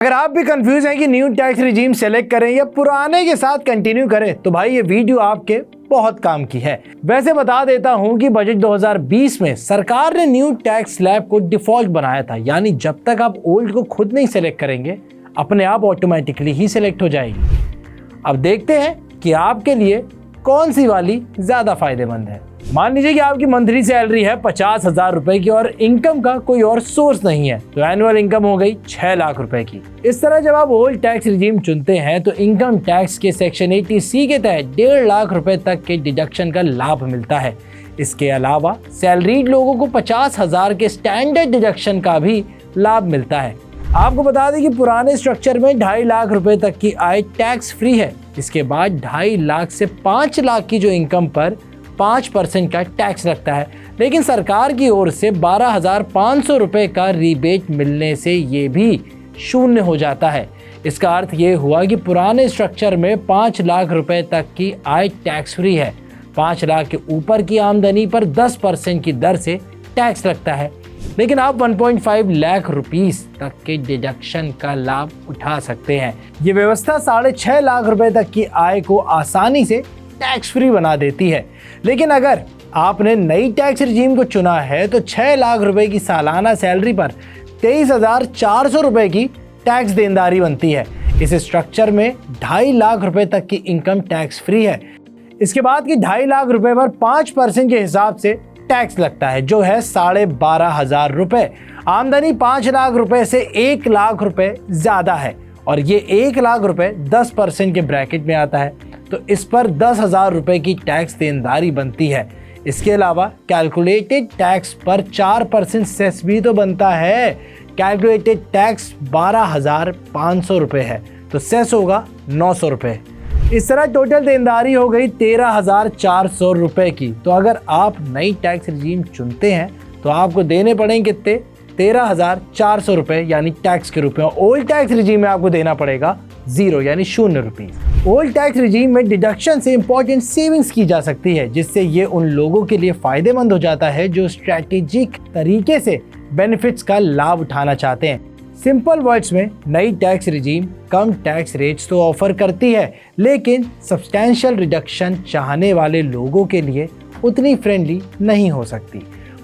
अगर आप भी कंफ्यूज हैं कि न्यू टैक्स रिजीम सेलेक्ट करें या पुराने के साथ कंटिन्यू करें तो भाई ये वीडियो आपके बहुत काम की है। वैसे बता देता हूं कि बजट 2020 में सरकार ने न्यू टैक्स स्लैब को डिफॉल्ट बनाया था, यानी जब तक आप ओल्ड को खुद नहीं सेलेक्ट करेंगे अपने आप ऑटोमेटिकली ही सिलेक्ट हो जाएगी। अब देखते हैं कि आपके लिए कौन सी वाली ज्यादा फायदेमंद है। मान लीजिए कि आपकी मंथली सैलरी है 50,000 रुपए की और इनकम का कोई और सोर्स नहीं है, तो एनुअल इनकम हो गई 6 लाख रुपए की। इस तरह जब आप ओल्ड टैक्स रिजीम चुनते हैं तो इनकम टैक्स के सेक्शन 80C के तहत 1.5 लाख रुपए तक के डिडक्शन का लाभ मिलता है। इसके अलावा सैलरीड लोगों को 50,000 के स्टैंडर्ड डिडक्शन का भी लाभ मिलता है। आपको बता दें कि पुराने स्ट्रक्चर में 2.5 लाख रुपए तक की आय टैक्स फ्री है। इसके बाद 2.5 लाख से 5 लाख की जो इनकम पर 5% का टैक्स लगता है, लेकिन सरकार की ओर से 12,500 रुपए का रिबेट मिलने से ये भी शून्य हो जाता है। इसका अर्थ ये हुआ कि पुराने स्ट्रक्चर में 5 लाख रुपए तक की आय टैक्स फ्री है। 5 लाख के ऊपर की आमदनी पर 10% की दर से टैक्स लगता है, लेकिन आप 1.5 लाख रुपीस तक के डिडक्शन का लाभ उठा सकते हैं। ये व्यवस्था 6.5 लाख रुपए तक की आय को आसानी से टैक्स फ्री बना देती है। लेकिन अगर आपने नई टैक्स रिजीम को चुना है तो 6 लाख रुपए की सालाना सैलरी पर 23,400 रुपए की टैक्स देनदारी बनती है। इस स्ट्रक्चर में 2.5 लाख रुपए तक की इनकम टैक्स फ्री है। इसके बाद की 2.5 लाख रुपए पर 5% के हिसाब से टैक्स लगता है, जो है 12,500 रुपए। आमदनी 5 लाख रुपए से 1 लाख रुपए ज्यादा है और ये 1 लाख रुपए 10% के ब्रैकेट में आता है, तो इस पर 10,000 रुपए की टैक्स देनदारी बनती है। इसके अलावा कैलकुलेटेड टैक्स पर 4% सेस भी तो बनता है। कैलकुलेटेड टैक्स 12,500 रुपए है, तो सेस होगा 900 रुपए। इस तरह टोटल देनदारी हो गई 13,400 रुपए की। तो अगर आप नई टैक्स रिजीम चुनते हैं तो आपको देने पड़ेंगे कितने? 13,400 रुपए यानी टैक्स के रूप में। ओल्ड टैक्स रिजीम में आपको देना पड़ेगा 0 यानी 0 रुपीस। ओल्ड टैक्स रिजीम में डिडक्शन से इंपॉर्टेंट सेविंग्स की जा सकती है, जिससे ये उन लोगों के लिए फायदेमंद हो जाता है जो स्ट्रैटेजिक तरीके से बेनिफिट्स का लाभ उठाना चाहते हैं। सिंपल वर्ड्स में नई टैक्स रिजीम कम टैक्स रेट्स तो ऑफर करती है, लेकिन सब्सटैंशियल रिडक्शन चाहने वाले लोगों के लिए उतनी फ्रेंडली नहीं हो सकती।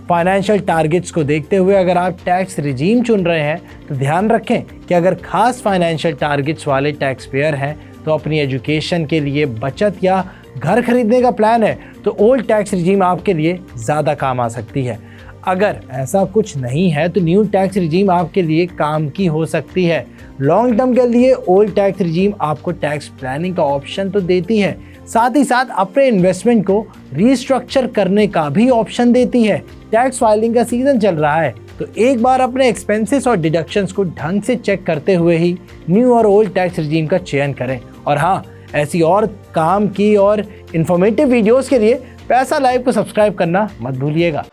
फाइनेंशियल टारगेट्स को देखते हुए अगर आप टैक्स रिजीम चुन रहे हैं तो ध्यान रखें कि अगर खास फाइनेंशियल टारगेट्स वाले टैक्स पेयर हैं तो अपनी एजुकेशन के लिए बचत या घर खरीदने का प्लान है तो ओल्ड टैक्स रिजीम आपके लिए ज़्यादा काम आ सकती है। अगर ऐसा कुछ नहीं है तो न्यू टैक्स रिजीम आपके लिए काम की हो सकती है। लॉन्ग टर्म के लिए ओल्ड टैक्स रिजीम आपको टैक्स प्लानिंग का ऑप्शन तो देती है, साथ ही साथ अपने इन्वेस्टमेंट को रीस्ट्रक्चर करने का भी ऑप्शन देती है। टैक्स फाइलिंग का सीजन चल रहा है तो एक बार अपने एक्सपेंसेस और डिडक्शंस को ढंग से चेक करते हुए ही न्यू और ओल्ड टैक्स रिजीम का चयन करें। और हाँ, ऐसी और काम की और इन्फॉर्मेटिव वीडियोस के लिए पैसा लाइव को सब्सक्राइब करना मत भूलिएगा।